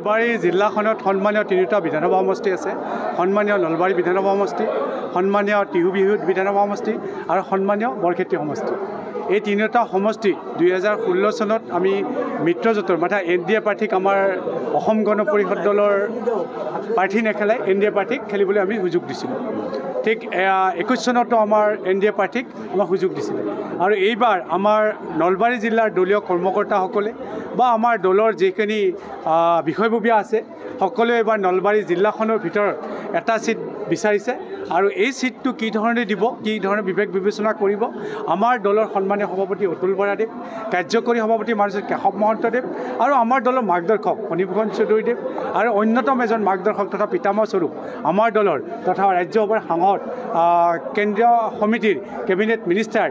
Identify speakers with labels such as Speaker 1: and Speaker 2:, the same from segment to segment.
Speaker 1: নলবাৰী জিলাখনত সন্মানীয় তিনিটা বিধানসভা সমষ্টি আছে। সন্মানীয় নলবাৰী বিধানসভা সমষ্টি, সন্মানীয় টিহুবিহুত বিধানসভা সমষ্টি আৰু সন্মানীয় বৰক্ষেত্ৰী সমষ্টি। এই তিনিটা সমষ্টি 2016 চনত আমি মিত্ৰজোঁটৰ মানে NDA প্ৰাৰ্থীক আমাৰ অসম গণ পৰিষদ দলৰ প্ৰাৰ্থী নেখেলাই NDA প্ৰাৰ্থীক খেলিবলৈ আমি সুযোগ দিছিলোঁ। ঠিক 21 চনতো আমাৰ NDA প্ৰাৰ্থীক আমাক সুযোগ দিছিলে। আৰু এইবাৰ আমাৰ নলবাৰী জিলাৰ দলীয় কৰ্মকৰ্তাসকলে বা আমাৰ দলৰ যিখিনি বিষয়ববীয়া আছে সকলোৱে এইবাৰ নলবাৰী জিলাখনৰ ভিতৰত এটা সিট বিচাৰিছে। আৰু এই সিটটো কি ধৰণে দিব, কি ধৰণে বিবেক বিবেচনা কৰিব, আমাৰ দলৰ সন্মানীয় সভাপতি অতুল বৰাদেৱ, কাৰ্যকৰী সভাপতি মাননীয় কেশৱ মহন্তদেৱ আৰু আমাৰ দলৰ মাৰ্গদৰ্শক ফণীভূষণ চৌধুৰীদেৱ আৰু অন্যতম এজন মাৰ্গদৰ্শক তথা পিতামহ স্বৰূপ আমাৰ দলৰ তথা ৰাজ্যসভাৰ সাংসদ কেন্দ্ৰীয় সমিতিৰ কেবিনেট মিনিষ্টাৰ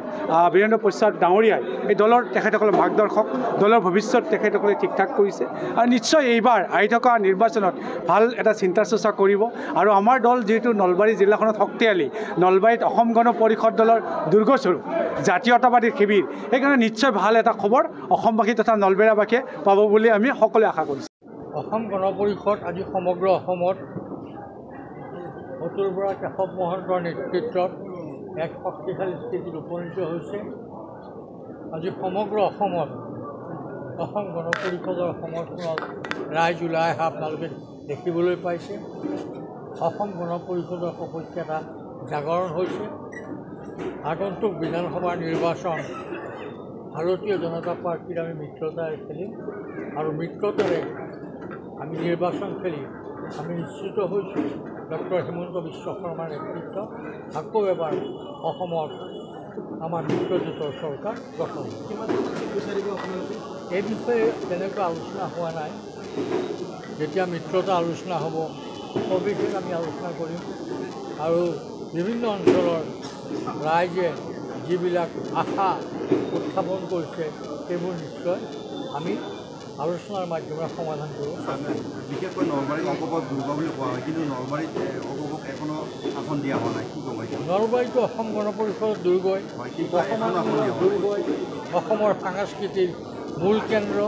Speaker 1: বীৰেন্দ্ৰ প্ৰসাদ ডাঙৰীয়াই এই দলৰ তেখেতসকলৰ মাৰ্গদৰ্শক, দলৰ ভৱিষ্যত তেখেতসকলে ঠিক ঠাক কৰিছে। আৰু নিশ্চয় এইবাৰ আহি থকা নিৰ্বাচনত ভাল এটা চিন্তা চৰ্চা কৰিব। আৰু আমাৰ দল যিহেতু নলবাৰী জিলাখনত শক্তিশালী, নলবাৰীত অসম গণ পৰিষদ দলৰ দুৰ্গস্বৰূপ জাতীয়তাবাদী শিবিৰ, সেইকাৰণে নিশ্চয় ভাল এটা খবৰ অসমবাসী তথা নলবেৰাবাসীয়ে পাব বুলি আমি সকলোৱে আশা কৰিছোঁ।
Speaker 2: অসম গণ পৰিষদ আজি সমগ্ৰ অসমত অতুল বৰা, কেশৱ মহন্তৰ নেতৃত্বত এক শক্তিশালী স্থিতিত উপনীত হৈছে। আজি সমগ্ৰ অসমত অসম গণ পৰিষদৰ সমৰ্থনত ৰাইজ ওলাই অহা আপোনালোকে দেখিবলৈ পাইছে। অসম গণ পৰিষদৰ সপক্ষে এটা জাগৰণ হৈছে। আগন্তুক বিধানসভাৰ নিৰ্বাচন ভাৰতীয় জনতা পাৰ্টীৰ আমি মিত্ৰতাৰে খেলিম আৰু মিত্ৰতাৰে আমি নিৰ্বাচন খেলি আমি নিশ্চিত হৈছোঁ ডক্টৰ হিমন্ত বিশ্ব শৰ্মাৰ নেতৃত্ব আকৌ এবাৰ অসমত আমাৰ মিত্ৰজোঁটৰ চৰকাৰ গঠন এই বিষয়ে তেনেকুৱা আলোচনা হোৱা নাই। যেতিয়া মিত্ৰতা আলোচনা হ'ব সবিশেষ আমি আলোচনা কৰিম আৰু বিভিন্ন অঞ্চলৰ ৰাইজে যিবিলাক আশা উত্থাপন কৰিছে সেইবোৰ নিশ্চয় আমি আলোচনাৰ মাধ্যমেৰে সমাধান কৰোঁ।
Speaker 3: বিশেষকৈ নলবাৰীত অংকপদ দুৰ্গ বুলি কোৱা হয়, কিন্তু নলবাৰীত অংকপদ এখনো আসন দিয়া হোৱা নাই, কি ক'ব?
Speaker 2: নলবাৰীতো অসম গণ পৰিষদৰ দুৰ্গই, অসমৰ সাংস্কৃতিক মূল কেন্দ্ৰ।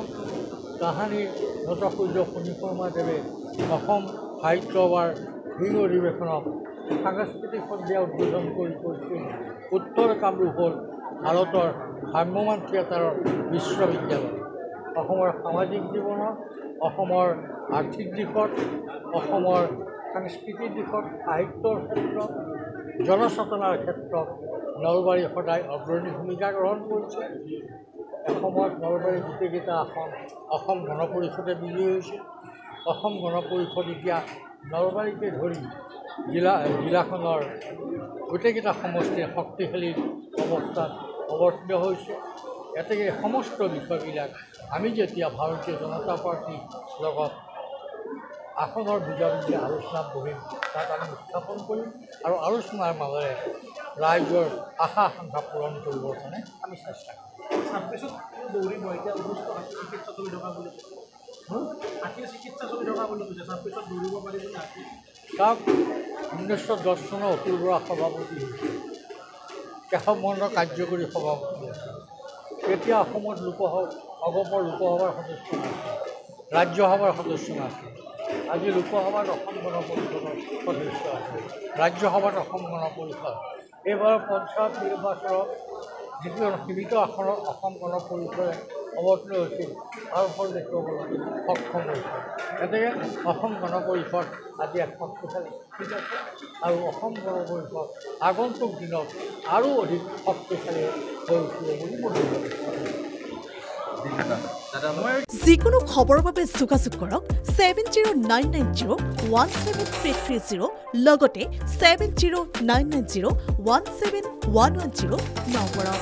Speaker 2: তাহানি নটসূৰ্য ফণী শৰ্মাদেৱে অসম সাহিত্য সভাৰ হিং অধিৱেশনত সাংস্কৃতিক সন্ধিয়া উদ্বোধন কৰি কৈছিল উত্তৰ কামৰূপ হ'ল ভাৰতৰ ভ্ৰাম্যমান থিয়েটাৰৰ বিশ্ববিদ্যালয়। অসমৰ সামাজিক জীৱনত, অসমৰ আৰ্থিক দিশত, অসমৰ সাংস্কৃতিক দিশত, সাহিত্যৰ ক্ষেত্ৰত, জনচেতনাৰ ক্ষেত্ৰত নলবাৰী সদায় অগ্ৰণী ভূমিকা গ্ৰহণ কৰিছে। এসময়ত নলবাৰীৰ গোটেইকেইটা আসন অসম গণ পৰিষদে বিজয়ী হৈছিল। অসম গণ পৰিষদ এতিয়া নলবাৰীকে ধৰি জিলাখনৰ গোটেইকেইটা সমষ্টিৰ শক্তিশালী অৱস্থাত অৱতীৰ্ণ হৈছে। এতেকে সমস্ত বিষয়বিলাক আমি যেতিয়া ভাৰতীয় জনতা পাৰ্টীৰ লগত আসনৰ বুজাবুজি আলোচনাত বহিম তাত আমি উত্থাপন কৰিম আৰু আলোচনাৰ মাজেৰে ৰাইজৰ আশা আকাংক্ষা পূৰণ কৰিবৰ কাৰণে আমি চেষ্টা কৰিম। তাক 1910 চনৰ অতুল বৰা সভাপতি হৈছিল, কেশৱ মহন্তৰ কাৰ্যকৰী সভাপতি আছিল। তেতিয়া অসমত অগপৰ লোকসভাৰ সদস্য নাছিল, ৰাজ্যসভাৰ সদস্য নাছিল। আজি লোকসভাত অসম গণ পৰিষদৰ সদস্য আছে, ৰাজ্যসভাত অসম গণ পৰিষদ। এইবাৰ পঞ্চায়ত নিৰ্বাচনত যিটো সীমিত আসনত অসম গণ পৰিষদে অৱতীৰ্ণ হৈছিল তাৰ ফল দেখুৱাবলৈ সক্ষম হৈছে। গতিকে অসম গণ পৰিষদ আজি এক শক্তিশালী স্থিতিত আছে আৰু অসম গণ পৰিষদ আগন্তুক দিনত আৰু অধিক শক্তিশালী হৈ উঠিব বুলি মই
Speaker 4: যিকোনো খবৰৰ বাবে যোগাযোগ কৰক 7099017330 লগতে 7099017110 নম্বৰত।